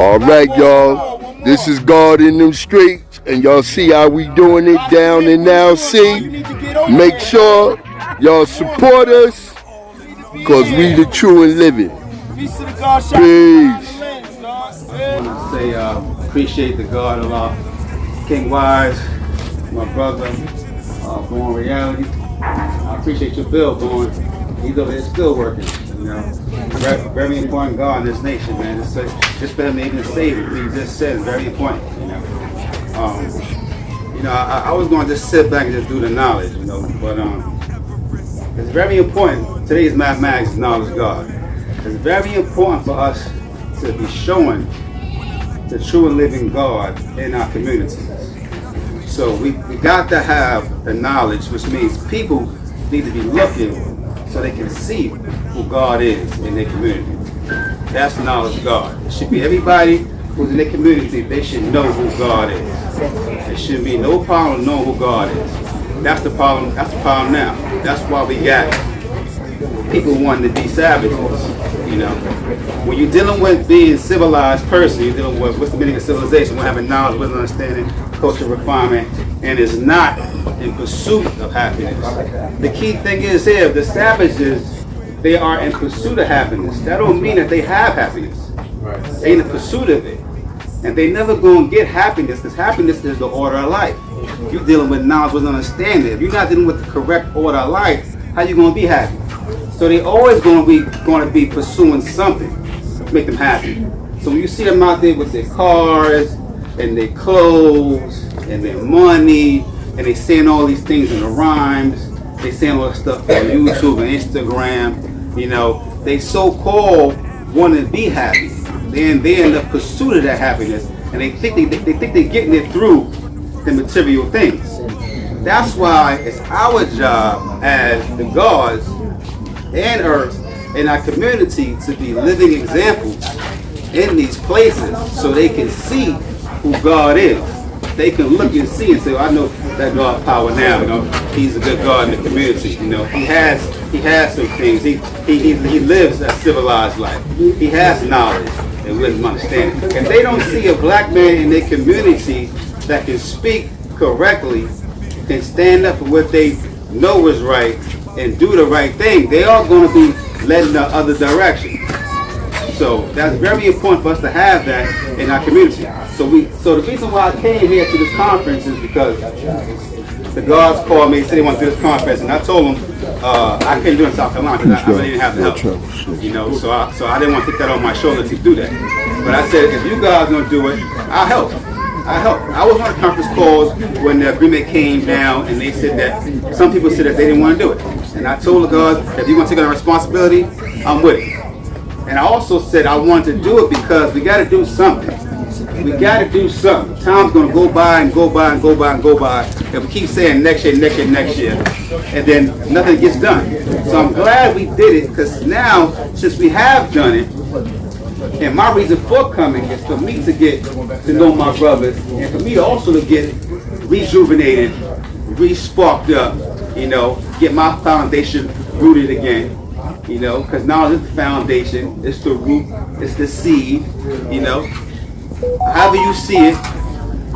All right, y'all. This is God in them streets, and y'all see how we doing it down in Now See. Make sure y'all support us, cause we the true and living. Peace. I want to say appreciate the God of our King Wise, my brother, Born Reality. I appreciate your bill, Born. He's over there still working. You know, very important God in this nation, man. Just for him to even save it, he just said is very important. I was going to just sit back and just do the knowledge, but it's very important. Today's mathematics is knowledge God. It's very important for us to be showing the true and living God in our communities. So we got to have the knowledge, which means people need to be looking so they can see who God is in their community. That's the knowledge of God. It should be everybody who's in their community, they should know who God is. There should be no problem knowing who God is. That's the problem. That's the problem now. That's why we got people wanting to be savages. When you're dealing with being civilized person, you're dealing with what's the meaning of civilization, we're having knowledge, wisdom, understanding, culture, refinement, and is not in pursuit of happiness. The key thing is here, the savages, they are in pursuit of happiness. That don't mean that they have happiness. They in the pursuit of it. And they never going to get happiness, because happiness is the order of life. You're dealing with knowledge, wisdom, understanding. If you're not dealing with the correct order of life, how you going to be happy? So they always going to be pursuing something to make them happy. So when you see them out there with their cars and their clothes and their money, and they saying all these things in the rhymes, they saying all that stuff on YouTube and Instagram, they so-called want to be happy. They're in the pursuit of that happiness, and they think they're getting it through the material things. That's why it's our job as the gods and earth in our community to be living examples in these places so they can see who God is. They can look and see and say, I know that God power now, he's a good God in the community, he has some things, he lives a civilized life, he has knowledge and wisdom, understanding. If they don't see a black man in their community that can speak correctly, can stand up for what they know is right and do the right thing, they are going to be led in the other direction. So that's very important for us to have that in our community. So the reason why I came here to this conference is because the guards called me and said they want to do this conference, and I told them I couldn't do it in South Carolina because I really didn't have the help. So I didn't want to take that on my shoulder to do that. But I said, if you guys don't do it, I'll help. I was on the conference calls when the agreement came down, and they said that some people said that they didn't want to do it. And I told the guards, if you want to take on responsibility, I'm with it. And I also said I wanted to do it because we got to do something. We got to do something. Time's going to go by and go by and go by and go by. If we keep saying next year, and then nothing gets done. So I'm glad we did it, because now, since we have done it, and my reason for coming is for me to get to know my brothers, and for me also to get rejuvenated, re-sparked up, get my foundation rooted again. Because knowledge is the foundation, it's the root, it's the seed, However you see it,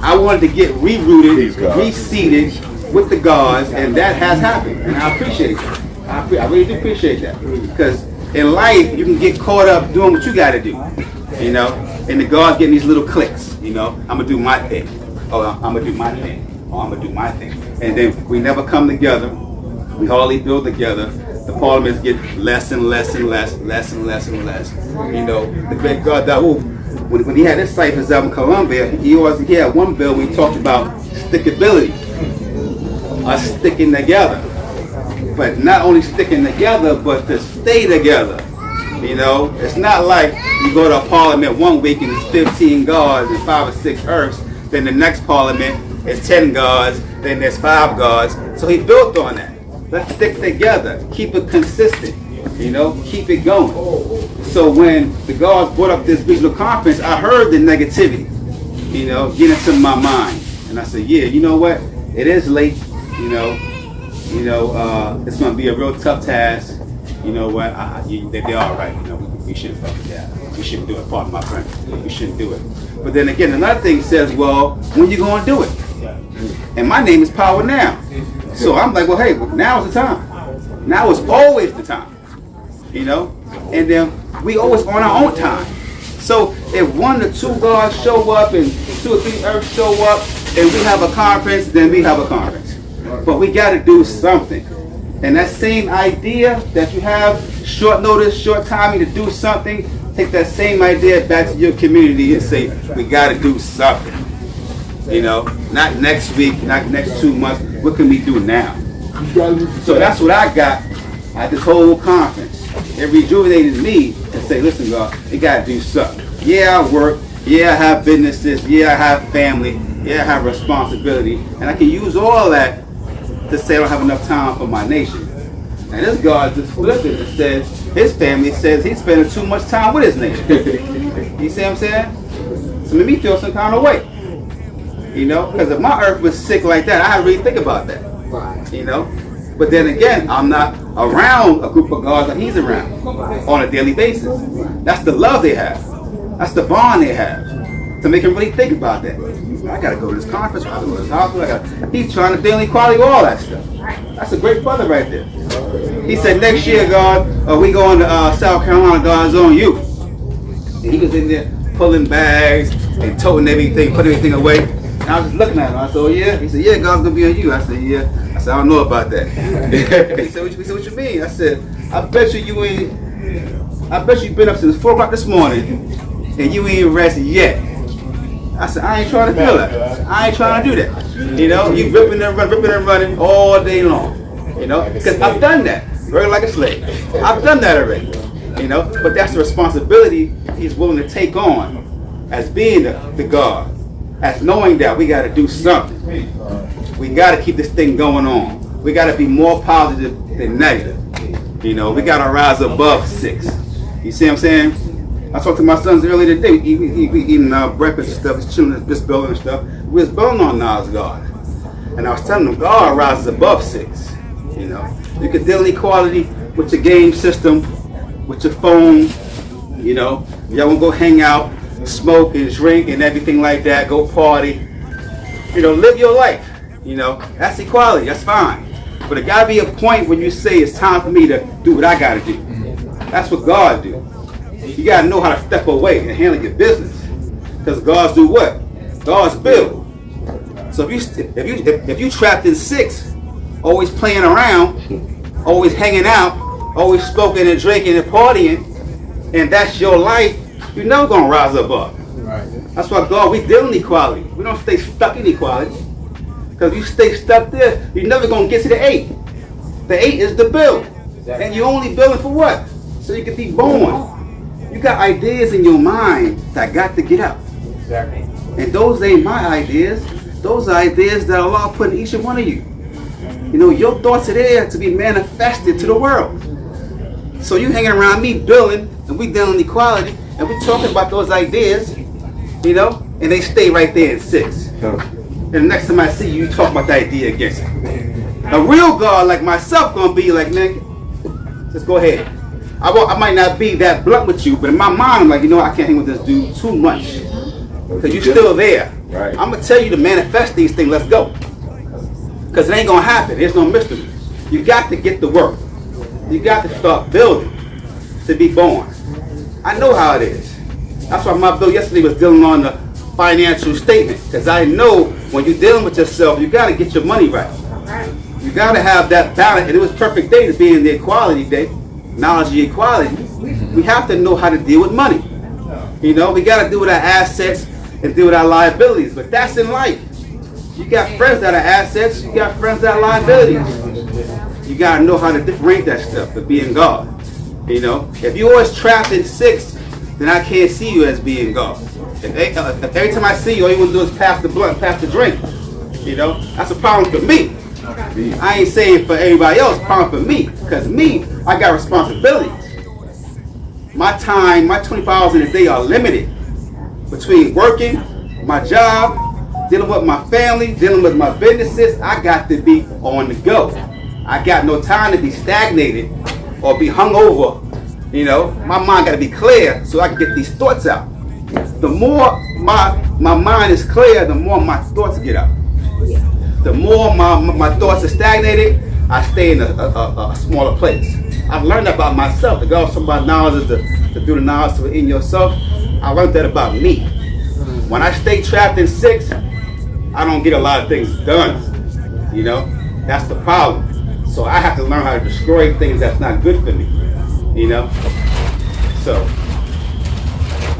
I wanted to get re-rooted, re-seeded with the gods, and that has happened, and I appreciate that. I really do appreciate that, because in life you can get caught up doing what you got to do, and the gods getting these little clicks, I'm gonna do my thing, I'm gonna do my thing, I'm gonna do my thing, and then we never come together, we hardly build together. The parliaments get less and less and less. The great God Dawoud, when he had his ciphers out in Colombia, he had one bill where he talked about stickability, us sticking together. But not only sticking together, but to stay together. It's not like you go to a parliament one week and it's 15 guards and 5 or 6 earths, then the next parliament is 10 guards, then there's 5 guards. So he built on that. Let's stick together, keep it consistent, keep it going. So when the guards brought up this regional conference, I heard the negativity, get into my mind. And I said, yeah, you know what? It is late, it's going to be a real tough task. You know what? They're all right, You shouldn't fuck with that. You shouldn't do it. Pardon my friend. You shouldn't do it. But then again, another thing says, well, when you going to do it? And my name is Power Now. So I'm like, well, hey, now is the time. Now is always the time. You know? And then we always on our own time. So if 1 or 2 gods show up and 2 or 3 earths show up and we have a conference, then we have a conference. But we got to do something. And that same idea that you have, short notice, short timing to do something, take that same idea back to your community and say, we got to do something. You know, not next week, not next 2 months. What can we do now? So that's what I got at this whole conference. It rejuvenated me and say, listen, God, you got to do something. Yeah, I work. Yeah, I have businesses. Yeah, I have family. Yeah, I have responsibility. And I can use all that to say I don't have enough time for my nation. And this God just flipped it and says, his family says he's spending too much time with his nation. You see what I'm saying? So made me feel some kind of way. You know, because if my earth was sick like that, I had to really think about that. You know? But then again, I'm not around a group of gods that he's around on a daily basis. That's the love they have. That's the bond they have. To make him really think about that. I gotta go to this conference, I gotta go to this hospital, he's trying to daily quality all that stuff. That's a great brother right there. He said, next year, God, we going to South Carolina, God's on you. And he was in there pulling bags and toting everything, putting everything away. And I was just looking at him. I said, oh yeah? He said, yeah, God's gonna be on you. I said, yeah. I said, I don't know about that. He said, what you mean? I said, I bet you've been up since 4 o'clock this morning and you ain't rested yet. I said, I ain't trying to feel that. I ain't trying to do that. You know, you ripping and running all day long. You know, because I've done that. Working like a slave. I've done that already. You know, but that's the responsibility he's willing to take on as being the God. As knowing that we got to do something. We got to keep this thing going on. We got to be more positive than negative. You know, we got to rise above 6. You see what I'm saying? I talked to my sons earlier today. We eating breakfast and stuff, chilling this building and stuff. We was building on Nas God. And I was telling them, God rises above 6. You know, you can deal in equality with your game system, with your phone. You know, y'all want to go hang out, smoke and drink and everything like that, go party. You know, live your life. You know, that's equality, that's fine. But it gotta be a point when you say it's time for me to do what I gotta do. That's what God do. You gotta know how to step away and handle your business. Because God's do what? God's build. So if you trapped in 6, always playing around, always hanging out, always smoking and drinking and partying, and that's your life, you're never gonna rise above. Right. That's why God, we deal in equality. We don't stay stuck in equality. Because if you stay stuck there, you're never gonna get to the 8. The 8 is the build. Exactly. And you're only building for what? So you can be born. You got ideas in your mind that got to get out. Exactly. And those ain't my ideas. Those are ideas that Allah put in each and one of you. You know, your thoughts are there to be manifested to the world. So you hanging around me building, and we dealing in equality, and we talking about those ideas, you know, and they stay right there in 6. And the next time I see you, you talk about the idea against it. A real God like myself gonna be like, nigga, just go ahead. I might not be that blunt with you, but in my mind, I'm like, you know, I can't hang with this dude too much. Because you're still there. Right. I'm going to tell you to manifest these things. Let's go. Because it ain't going to happen. There's no mystery. You got to get to work. You got to start building to be born. I know how it is. That's why my bill yesterday was dealing on the financial statement. Because I know when you're dealing with yourself, you got to get your money right. You got to have that balance. And it was a perfect day to be in the equality day. Knowledge of equality. We have to know how to deal with money. You know, we got to deal with our assets and deal with our liabilities. But that's in life. You got friends that are assets. You got friends that are liabilities. You got to know how to differentiate that stuff to being God. You know, if you're always trapped in 6, then I can't see you as being God. If every time I see you, all you want to do is pass the blunt, pass the drink. You know, that's a problem for me. I ain't saying for everybody else, problem for me. Because me, I got responsibilities. My time, my 24 hours in a day are limited. Between working, my job, dealing with my family, dealing with my businesses, I got to be on the go. I got no time to be stagnated or be hung over You know, my mind got to be clear so I can get these thoughts out. The more my mind is clear, the more my thoughts get out. The more my thoughts are stagnated, I stay in a smaller place. I've learned that about myself. The God talking about knowledge is to do the knowledge within yourself. I learned that about me. When I stay trapped in 6, I don't get a lot of things done. You know, that's the problem. So I have to learn how to destroy things that's not good for me. You know, so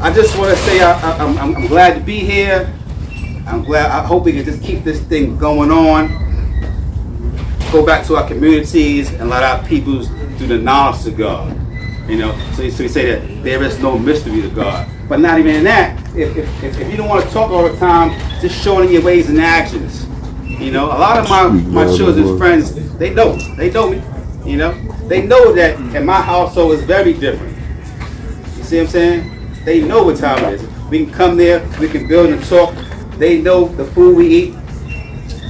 I just want to say I'm glad to be here. I'm glad. I hope we can just keep this thing going on. Go back to our communities and let our peoples do the knowledge of God. You know, so we say that there is no mystery to God. But not even in that, if you don't want to talk all the time, just showing your ways and actions. You know, a lot of my children's friends, they know me. You know, they know that in my household is very different. You see what I'm saying? They know what time it is. We can come there, we can build and talk. They know the food we eat,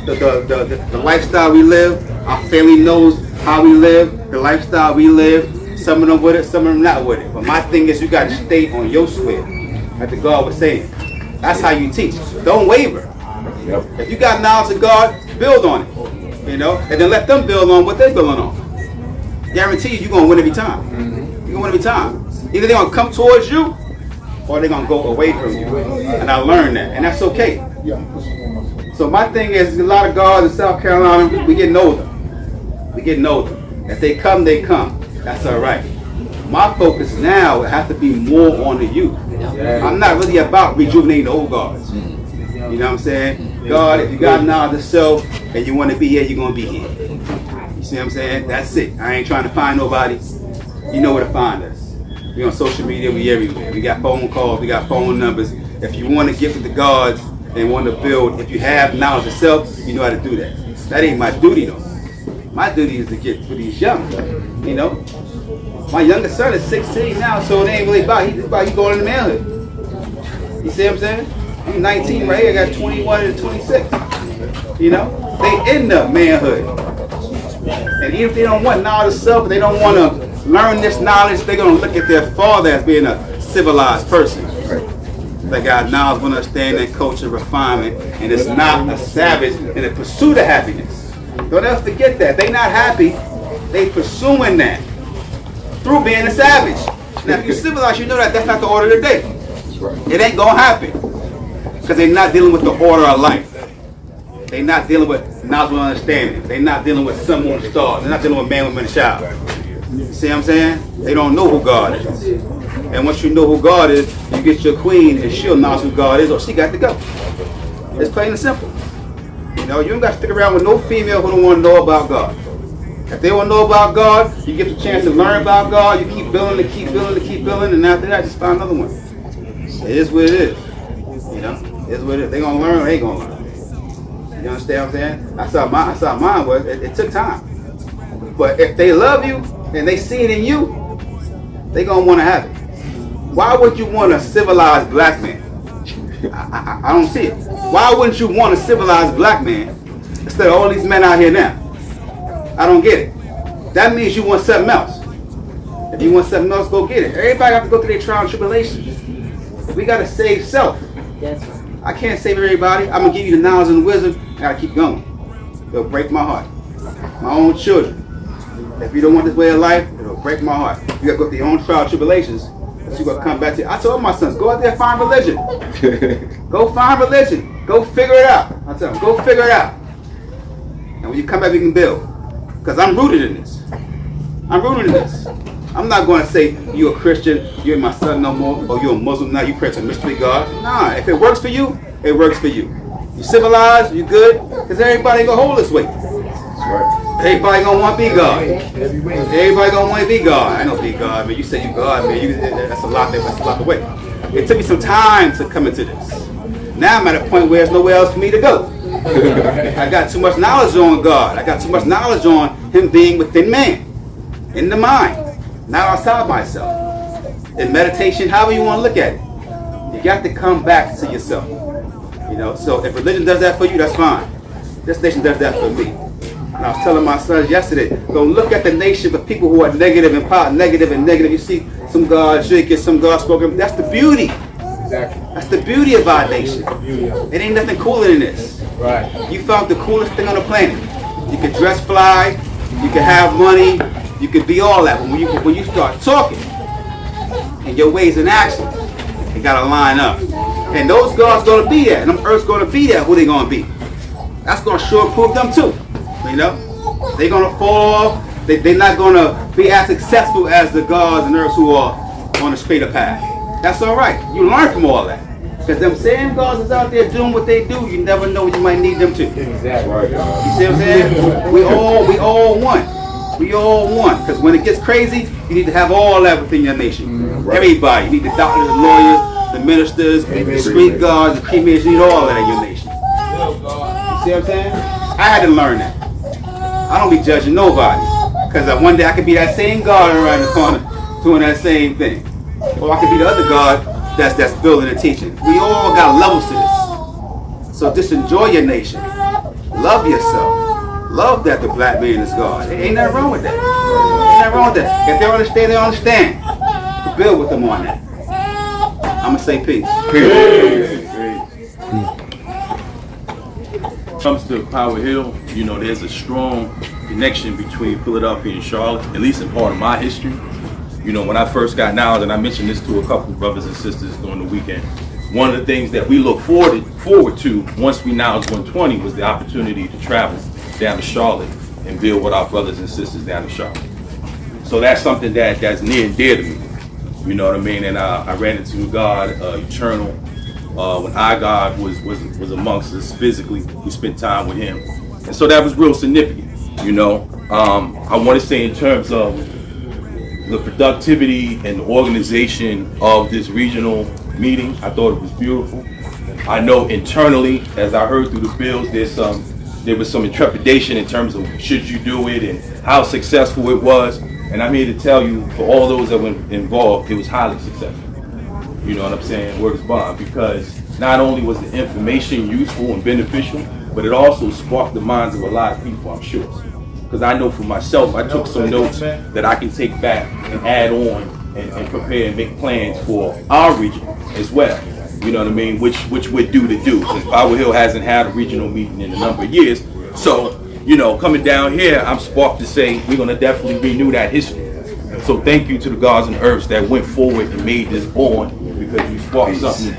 the lifestyle we live. Our family knows how we live, the lifestyle we live. Some of them with it, some of them not with it. But my thing is you got to stay on your square, like the God was saying. That's how you teach. Don't waver. Yep. If you got knowledge of God, build on it. You know, and then let them build on what they're building on. Guarantee you're going to win every time. You're going to win every time. Either they're going to come towards you, or they're going to go away from you. And I learned that, and that's okay. So my thing is, a lot of guards in South Carolina, we getting older. We getting older. If they come, they come. That's all right. My focus now has to be more on the youth. I'm not really about rejuvenating the old guards. You know what I'm saying? God, if you got knowledge of self and you want to be here, you're going to be here. You see what I'm saying? That's it. I ain't trying to find nobody. You know where to find us. We on social media, we everywhere. We got phone calls, we got phone numbers. If you want to get with the guards and want to build, if you have knowledge of self, you know how to do that. That ain't my duty though. My duty is to get for these young, you know. My youngest son is 16 now, so it ain't really about, he's about you going in the manhood. You see what I'm saying? I'm 19 right here, I got 21 and 26. You know, they in the manhood. And even if they don't want knowledge of self, they don't want to learn this knowledge, they're going to look at their father as being a civilized person. They got knowledge, understanding, culture, refinement, and it's not a savage in the pursuit of happiness. Don't ever forget that. They not happy, they pursuing that through being a savage. Now if you're civilized, you know that that's not the order of the day. It ain't going to happen because they're not dealing with the order of life. They're not dealing with knowledge and understanding. They're not dealing with sun, moon, stars. They're not dealing with man, woman, and child. You see what I'm saying? They don't know who God is. And once you know who God is, you get your queen and she'll know who God is or she got to go. It's plain and simple. You know, you don't got to stick around with no female who don't want to know about God. If they want to know about God, you get the chance to learn about God, you keep building and keep building and keep building, and after that, just find another one. It is what it is. You know, it is what it is. They going to learn or they ain't going to learn. You understand what I'm saying? That's how mine was. It took time. But if they love you and they see it in you, they going to want to have it. Why would you want a civilized black man? I don't see it. Why wouldn't you want a civilized black man instead of all these men out here now? I don't get it. That means you want something else. If you want something else, go get it. Everybody have to go through their trial and tribulations. We got to save self. I can't save everybody. I'm going to give you the knowledge and the wisdom. I got to keep going. It'll break my heart. My own children. If you don't want this way of life, it'll break my heart. You got to go through your own trial and tribulations. You're going to come back to. I told my sons, go out there and find religion. Go find religion. Go figure it out. I tell them, go figure it out. And when you come back, we can build. Because I'm rooted in this. I'm rooted in this. I'm not going to say you're a Christian, you're my son no more, or you're a Muslim now, you pray to a mystery God. Nah, if it works for you, it works for you. You civilized, you good, because everybody ain't going to hold this weight. Everybody going to want to be God. Everybody going to want to be God. I know be God, man. You say you God, man. That's a lot of weight. It took me some time to come into this. Now I'm at a point where there's nowhere else for me to go. I got too much knowledge on God. I got too much knowledge on Him being within man, in the mind, not outside myself. In meditation, however you want to look at it, you got to come back to yourself. You know, so if religion does that for you, that's fine. This nation does that for me. And I was telling my sons yesterday, don't look at the nation for people who are negative and negative. You see, some God shaking, some God spoken. That's the beauty. Exactly. That's the beauty of our nation. It ain't nothing cooler than this. Right. You found the coolest thing on the planet. You can dress fly, you can have money, you can be all that. But when you start talking, and your ways and actions, they gotta line up. And those gods gonna be there, and them earths gonna be there. Who they gonna be? That's gonna sure prove them too. You know, they gonna fall. They're not gonna be as successful as the gods and earths who are on the straighter path. That's all right. You learn from all that. Because them same gods is out there doing what they do. You never know when you might need them to. Exactly. You see what I'm saying? We all one. We all one. Because when it gets crazy, you need to have all that within your nation. Right. Everybody. You need the doctors, the lawyers, the ministers, the street guards, the cremations. You need all that in your nation. You see what I'm saying? I had to learn that. I don't be judging nobody. Because one day I could be that same God around the corner doing that same thing. Or I could be the other God that's building and teaching. We all got levels to this. So just enjoy your nation. Love yourself. Love that the black man is God. Ain't nothing wrong with that. Ain't nothing wrong with that. If they understand, they understand. Build with them on that. I'ma say peace. When it comes to Power Hill, you know, there's a strong connection between Philadelphia and Charlotte, at least in part of my history. You know, when I first got knowledge, and I mentioned this to a couple of brothers and sisters during the weekend, one of the things that we look forward to once we knowledge 120 was the opportunity to travel down to Charlotte and build with our brothers and sisters down in Charlotte. So that's something that's near and dear to me. You know what I mean? And I ran into God eternal when our God was amongst us physically. We spent time with Him, and so that was real significant. You know, I want to say in terms of the productivity and the organization of this regional meeting, I thought it was beautiful. I know internally, as I heard through the bills, there was some intrepidation in terms of should you do it and how successful it was. And I'm here to tell you, for all those that were involved, it was highly successful. You know what I'm saying? Word is bond, because not only was the information useful and beneficial, but it also sparked the minds of a lot of people, I'm sure. Because I know for myself, I took some notes that I can take back and add on and prepare and make plans for our region as well. You know what I mean? Which we're due to do. Because Power Hill hasn't had a regional meeting in a number of years. So, you know, coming down here, I'm sparked to say we're going to definitely renew that history. So thank you to the gods and earths that went forward and made this born, because you sparked something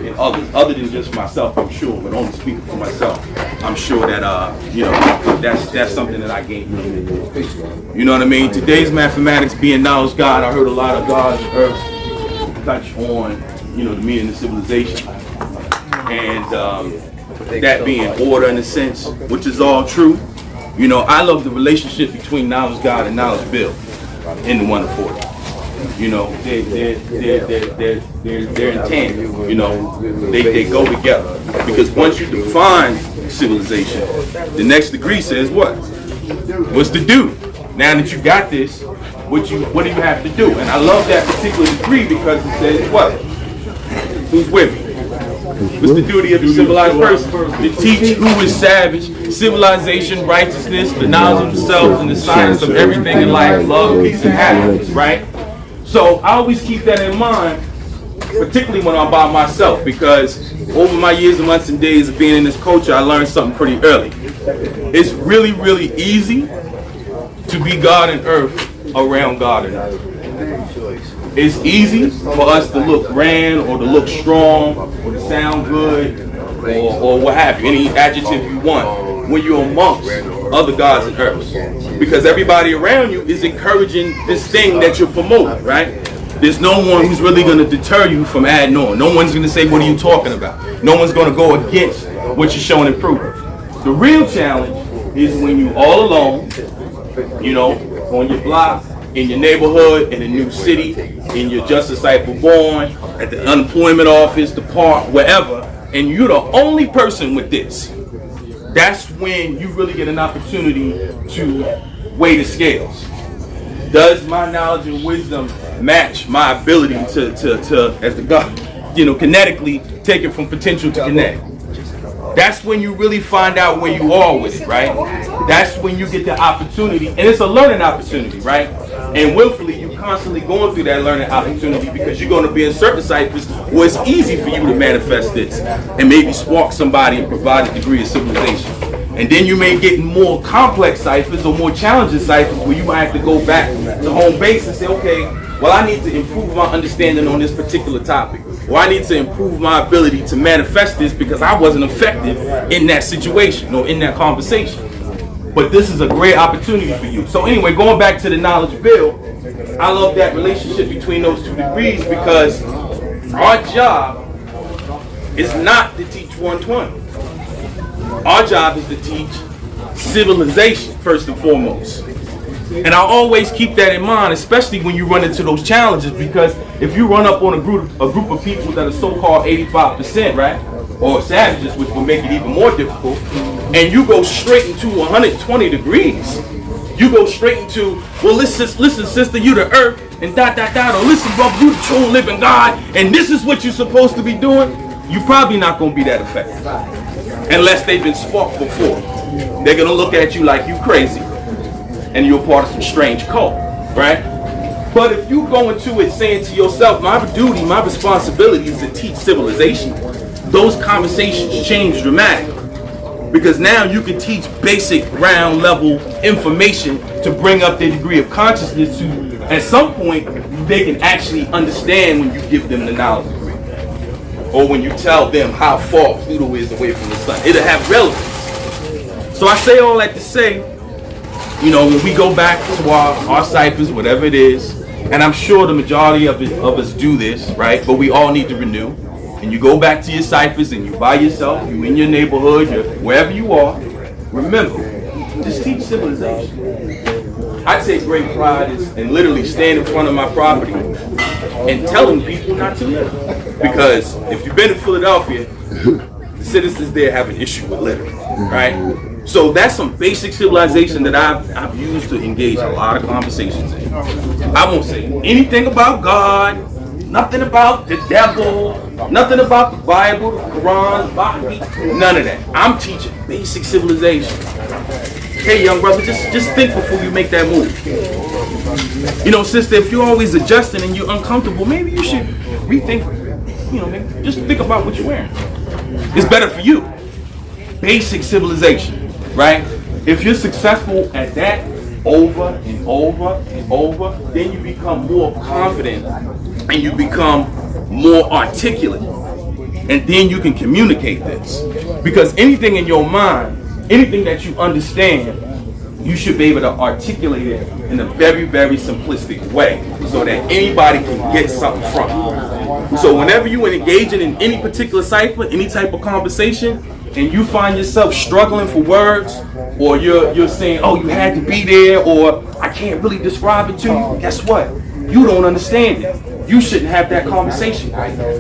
in others, other than just myself, I'm sure, but only speaking for myself. I'm sure that, you know, that's something that I gained. You know what I mean? Today's mathematics being knowledge God, I heard a lot of gods and earths touch on, you know, the meaning of civilization. And that being order in a sense, which is all true. You know, I love the relationship between knowledge God and knowledge Bill in the 140. You know, they're in tandem. You know, they go together, because once you define civilization, the next degree says what? What's the do? Now that you got this, what do you have to do? And I love that particular degree because it says what? Who's with me? What's the duty of the civilized person? To teach who is savage, civilization, righteousness, the knowledge of themselves, and the science of everything in life, love, peace, and happiness, right? So I always keep that in mind, particularly when I'm by myself, because over my years and months and days of being in this culture, I learned something pretty early. It's really, really easy to be God and earth around God and earth. It's easy for us to look grand or to look strong or to sound good or what have you, any adjective you want, when you're amongst other gods and earths. Because everybody around you is encouraging this thing that you're promoting, right? There's no one who's really going to deter you from adding on. No one's going to say, what are you talking about? No one's going to go against what you're showing and proving. The real challenge is when you're all alone, you know, on your block, in your neighborhood, in a new city, in your justice site for born, at the unemployment office, the park, wherever, and you're the only person with this. That's when you really get an opportunity to weigh the scales. Does my knowledge and wisdom match my ability to as the God, you know, kinetically take it from potential to kinetic? That's when you really find out where you are with it, right? That's when you get the opportunity, and it's a learning opportunity, right? And willfully you come constantly going through that learning opportunity because you're going to be in certain ciphers where it's easy for you to manifest this and maybe spark somebody and provide a degree of civilization. And then you may get more complex ciphers or more challenging ciphers where you might have to go back to home base and say, okay, well, I need to improve my understanding on this particular topic. Or I need to improve my ability to manifest this because I wasn't effective in that situation or in that conversation. But this is a great opportunity for you. So anyway, going back to the knowledge bill, I love that relationship between those two degrees because our job is not to teach 120. Our job is to teach civilization first and foremost. And I always keep that in mind, especially when you run into those challenges, because if you run up on a group of people that are so-called 85%, right, or savages, which will make it even more difficult, and you go straight into 120 degrees, you go straight into, well, listen, sister, you the earth, and or listen, brother, you the true living God, and this is what you're supposed to be doing, you're probably not going to be that effective. Unless they've been sparked before. They're going to look at you like you crazy, and you're part of some strange cult, right? But if you go into it saying to yourself, my duty, my responsibility is to teach civilization, those conversations change dramatically. Because now you can teach basic ground level information to bring up their degree of consciousness to, at some point, they can actually understand when you give them the knowledge degree. Or when you tell them how far Pluto is away from the sun. It'll have relevance. So I say all that to say, you know, when we go back to our ciphers, whatever it is, and I'm sure the majority of us do this, right? But we all need to renew. And you go back to your ciphers and you by yourself, you in your neighborhood, wherever you are, remember, just teach civilization. I take great pride in literally stand in front of my property and telling people not to litter. Because if you've been in Philadelphia, the citizens there have an issue with litter, right? So that's some basic civilization that I've used to engage a lot of conversations in. I won't say anything about God, nothing about the devil, nothing about the Bible, the Quran, Bhakti, none of that. I'm teaching basic civilization. Hey, young brother, just think before you make that move. You know, sister, if you're always adjusting and you're uncomfortable, maybe you should rethink, you know, maybe just think about what you're wearing. It's better for you. Basic civilization, right? If you're successful at that over and over and over, then you become more confident and you become more articulate. And then you can communicate this. Because anything in your mind, anything that you understand, you should be able to articulate it in a very, very simplistic way so that anybody can get something from it. So whenever you are engaging in any particular cipher, any type of conversation, and you find yourself struggling for words, or you're saying, oh, you had to be there, or I can't really describe it to you, guess what? You don't understand it. You shouldn't have that conversation right now.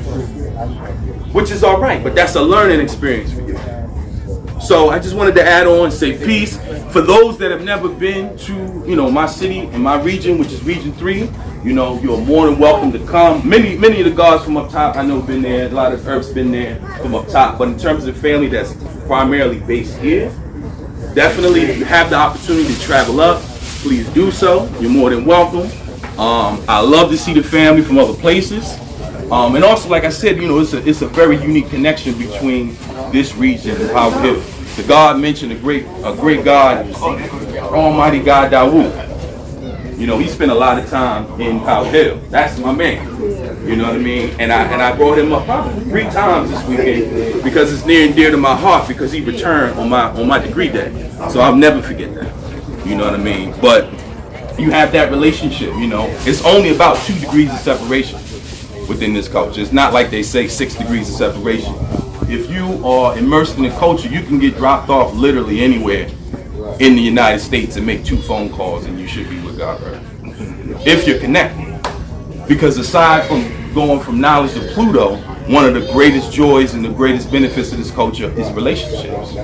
Which is all right, but that's a learning experience for you. So I just wanted to add on, say peace. For those that have never been to, you know, my city and my region, which is Region 3, you know, you're more than welcome to come. Many of the guards from up top, I know, been there. A lot of Earths been there from up top. But in terms of the family that's primarily based here, definitely if you have the opportunity to travel up, please do so. You're more than welcome. I love to see the family from other places. And also, like I said, you know, it's a very unique connection between this region and Power Hill. The God mentioned a great God, Almighty God Dawud. You know, he spent a lot of time in Power Hill. That's my man. You know what I mean? And I brought him up probably 3 times this weekend because it's near and dear to my heart because he returned on my degree day. So I'll never forget that. You know what I mean? But you have that relationship, you know. It's only about 2 degrees of separation within this culture. It's not like they say 6 degrees of separation. If you are immersed in the culture, you can get dropped off literally anywhere in the United States and make 2 phone calls and you should be with God, right? If you're connected. Because aside from going from knowledge to Pluto, one of the greatest joys and the greatest benefits of this culture is relationships.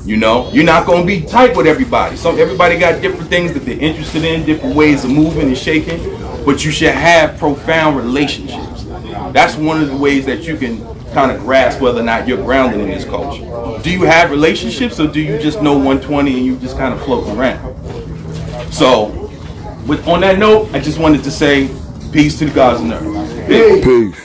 You know, you're not going to be tight with everybody. Everybody got different things that they're interested in, different ways of moving and shaking, but you should have profound relationships. That's one of the ways that you can kind of grasp whether or not you're grounded in this culture. Do you have relationships or do you just know 120 and you just kind of floating around? So on that note, I just wanted to say peace to the gods on earth. Peace.